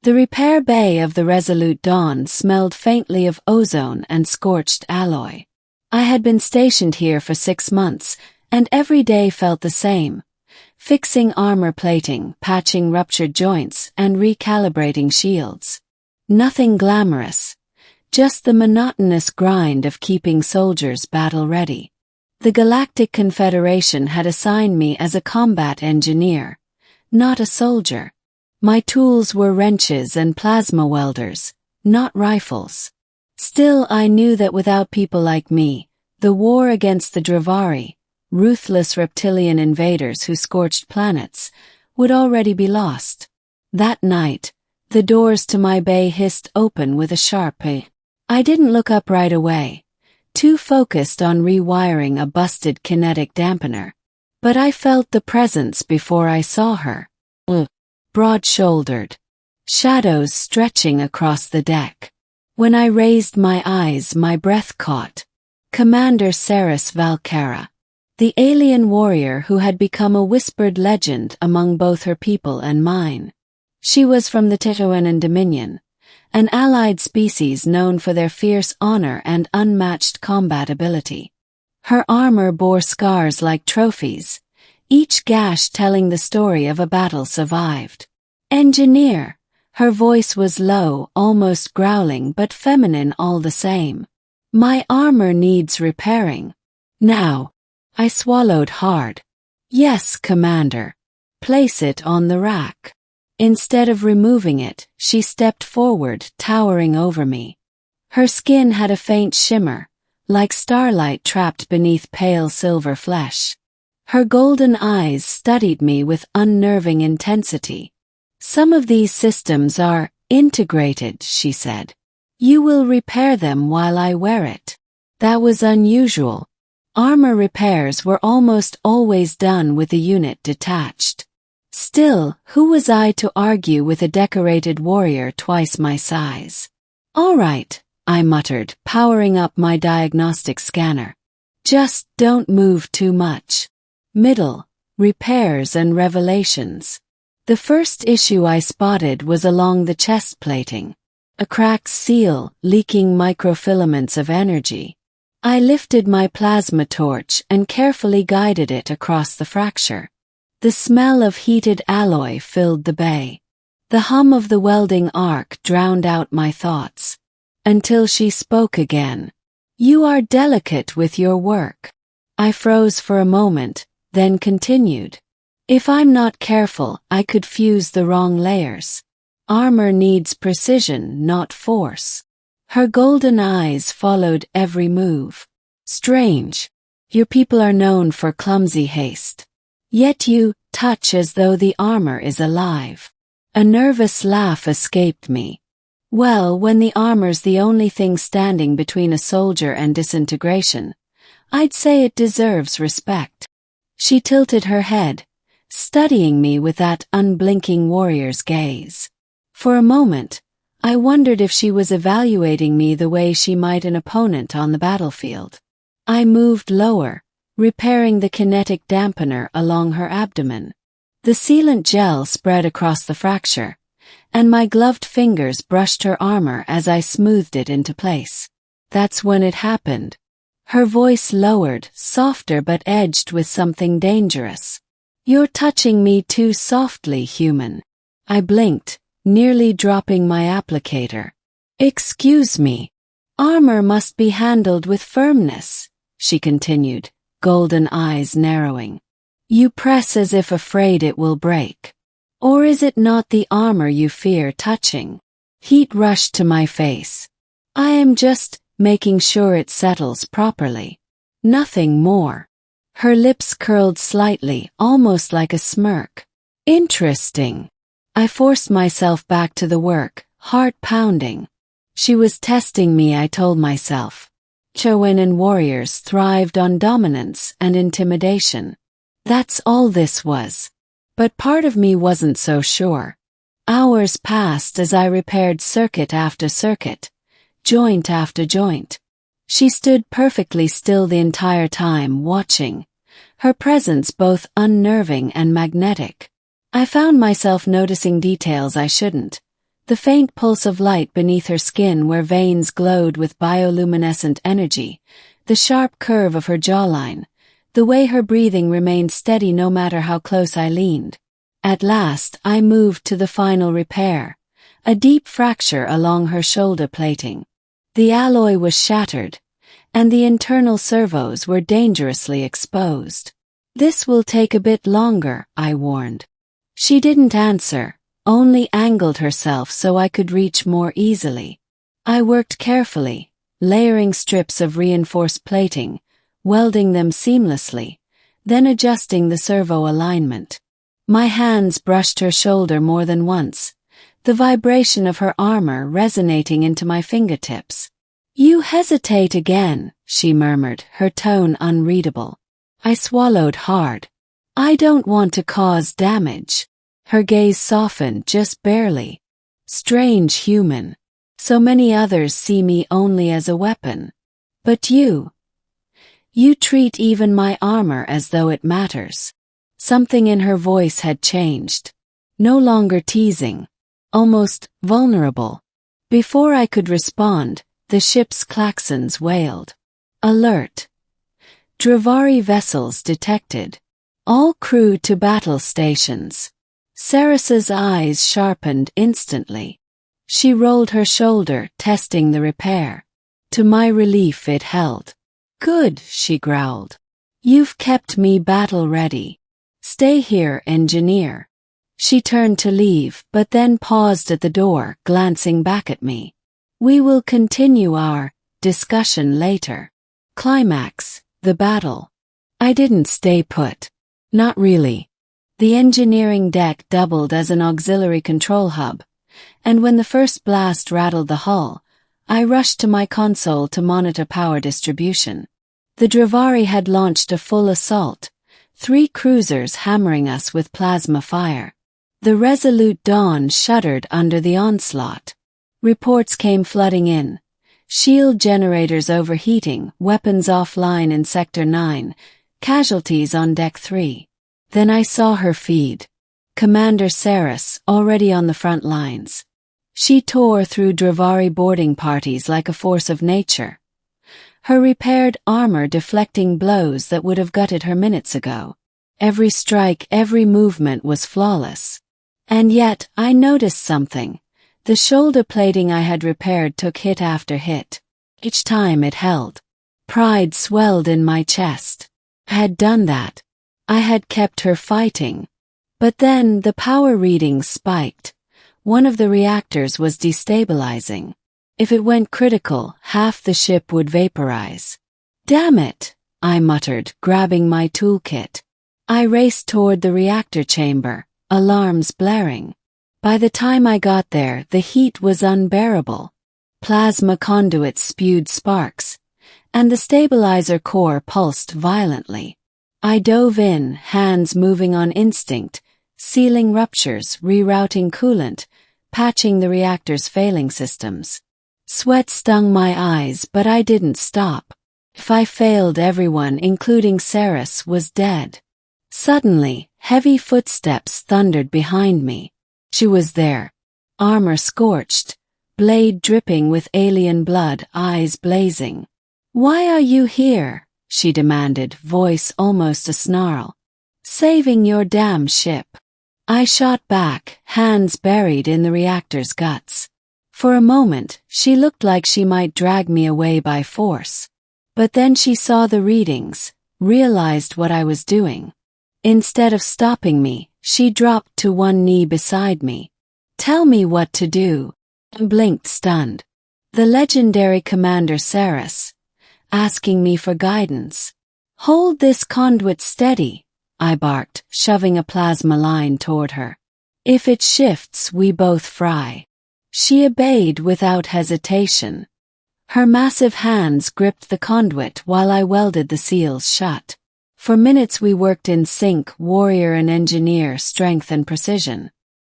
The repair bay of the Resolute Dawn smelled faintly of ozone and scorched alloy. I had been stationed here for 6 months, and every day felt the same. Fixing armor plating, patching ruptured joints, and recalibrating shields. Nothing glamorous. Just the monotonous grind of keeping soldiers battle-ready. The Galactic Confederation had assigned me as a combat engineer, not a soldier. My tools were wrenches and plasma welders, not rifles. Still, I knew that without people like me, the war against the Dravari, ruthless reptilian invaders who scorched planets, would already be lost. That night, the doors to my bay hissed open with a sharp "eh." I didn't look up right away, too focused on rewiring a busted kinetic dampener. But I felt the presence before I saw her. Broad-shouldered. Shadows stretching across the deck. When I raised my eyes, my breath caught. Commander Ceres Valcara. The alien warrior who had become a whispered legend among both her people and mine. She was from the Titoanan Dominion, an allied species known for their fierce honor and unmatched combat ability. Her armor bore scars like trophies, each gash telling the story of a battle survived. Engineer. Her voice was low, almost growling, but feminine all the same. My armor needs repairing. Now. I swallowed hard. Yes, Commander. Place it on the rack. Instead of removing it, she stepped forward, towering over me. Her skin had a faint shimmer, like starlight trapped beneath pale silver flesh. Her golden eyes studied me with unnerving intensity. Some of these systems are integrated, she said. You will repair them while I wear it. That was unusual. Armor repairs were almost always done with the unit detached. Still, who was I to argue with a decorated warrior twice my size? All right, I muttered, powering up my diagnostic scanner. Just don't move too much. Middle, repairs and revelations. The first issue I spotted was along the chest plating. A cracked seal, leaking microfilaments of energy. I lifted my plasma torch and carefully guided it across the fracture. The smell of heated alloy filled the bay. The hum of the welding arc drowned out my thoughts. Until she spoke again. You are delicate with your work. I froze for a moment, then continued. If I'm not careful, I could fuse the wrong layers. Armor needs precision, not force. Her golden eyes followed every move. Strange. Your people are known for clumsy haste. Yet you touch as though the armor is alive. A nervous laugh escaped me. Well, when the armor's the only thing standing between a soldier and disintegration, I'd say it deserves respect. She tilted her head, studying me with that unblinking warrior's gaze. For a moment, I wondered if she was evaluating me the way she might an opponent on the battlefield. I moved lower, repairing the kinetic dampener along her abdomen. The sealant gel spread across the fracture, and my gloved fingers brushed her armor as I smoothed it into place. That's when it happened. Her voice lowered, softer but edged with something dangerous. You're touching me too softly, human. I blinked, nearly dropping my applicator. Excuse me. Armor must be handled with firmness, she continued, golden eyes narrowing. You press as if afraid it will break. Or is it not the armor you fear touching? Heat rushed to my face. I am just making sure it settles properly. Nothing more. Her lips curled slightly, almost like a smirk. Interesting. I forced myself back to the work, heart pounding. She was testing me, I told myself. Chowanan warriors thrived on dominance and intimidation. That's all this was. But part of me wasn't so sure. Hours passed as I repaired circuit after circuit, joint after joint. She stood perfectly still the entire time, watching, her presence both unnerving and magnetic. I found myself noticing details I shouldn't. The faint pulse of light beneath her skin where veins glowed with bioluminescent energy, the sharp curve of her jawline, the way her breathing remained steady no matter how close I leaned. At last, I moved to the final repair, a deep fracture along her shoulder plating. The alloy was shattered, and the internal servos were dangerously exposed. "This will take a bit longer," I warned. She didn't answer, only angled herself so I could reach more easily. I worked carefully, layering strips of reinforced plating, welding them seamlessly, then adjusting the servo alignment. My hands brushed her shoulder more than once, the vibration of her armor resonating into my fingertips. "You hesitate again," she murmured, her tone unreadable. I swallowed hard. "I don't want to cause damage." Her gaze softened just barely. "Strange human. So many others see me only as a weapon. But you treat even my armor as though it matters." Something in her voice had changed. No longer teasing. Almost vulnerable. Before I could respond, the ship's klaxons wailed. "Alert! Dravari vessels detected. All crew to battle stations." Ceres's eyes sharpened instantly. She rolled her shoulder, testing the repair. To my relief it held. "Good," she growled. "You've kept me battle-ready. Stay here, engineer." She turned to leave, but then paused at the door, glancing back at me. "We will continue our discussion later." Climax, the battle. I didn't stay put. Not really. The engineering deck doubled as an auxiliary control hub, and when the first blast rattled the hull, I rushed to my console to monitor power distribution. The Dravari had launched a full assault, 3 cruisers hammering us with plasma fire. The Resolute Dawn shuddered under the onslaught. Reports came flooding in. Shield generators overheating, weapons offline in Sector 9, casualties on Deck 3. Then I saw her feed. Commander Ceres, already on the front lines. She tore through Dravari boarding parties like a force of nature. Her repaired armor deflecting blows that would have gutted her minutes ago. Every strike, every movement was flawless. And yet, I noticed something. The shoulder plating I had repaired took hit after hit. Each time it held. Pride swelled in my chest. I had done that. I had kept her fighting. But then the power readings spiked. One of the reactors was destabilizing. If it went critical, half the ship would vaporize. "Damn it," I muttered, grabbing my toolkit. I raced toward the reactor chamber, alarms blaring. By the time I got there, the heat was unbearable. Plasma conduits spewed sparks, and the stabilizer core pulsed violently. I dove in, hands moving on instinct, sealing ruptures, rerouting coolant, patching the reactor's failing systems. Sweat stung my eyes, but I didn't stop. If I failed, everyone, including Ceres, was dead. Suddenly, heavy footsteps thundered behind me. She was there. Armor scorched, blade dripping with alien blood, eyes blazing. "Why are you here?" she demanded, voice almost a snarl. "Saving your damn ship." I shot back, hands buried in the reactor's guts. For a moment, she looked like she might drag me away by force. But then she saw the readings, realized what I was doing. Instead of stopping me, she dropped to one knee beside me. "Tell me what to do," and blinked stunned. The legendary Commander Ceres, asking me for guidance. "Hold this conduit steady," I barked, shoving a plasma line toward her. "If it shifts, we both fry." She obeyed without hesitation. Her massive hands gripped the conduit while I welded the seals shut. For minutes we worked in sync, warrior and engineer, strength and precision.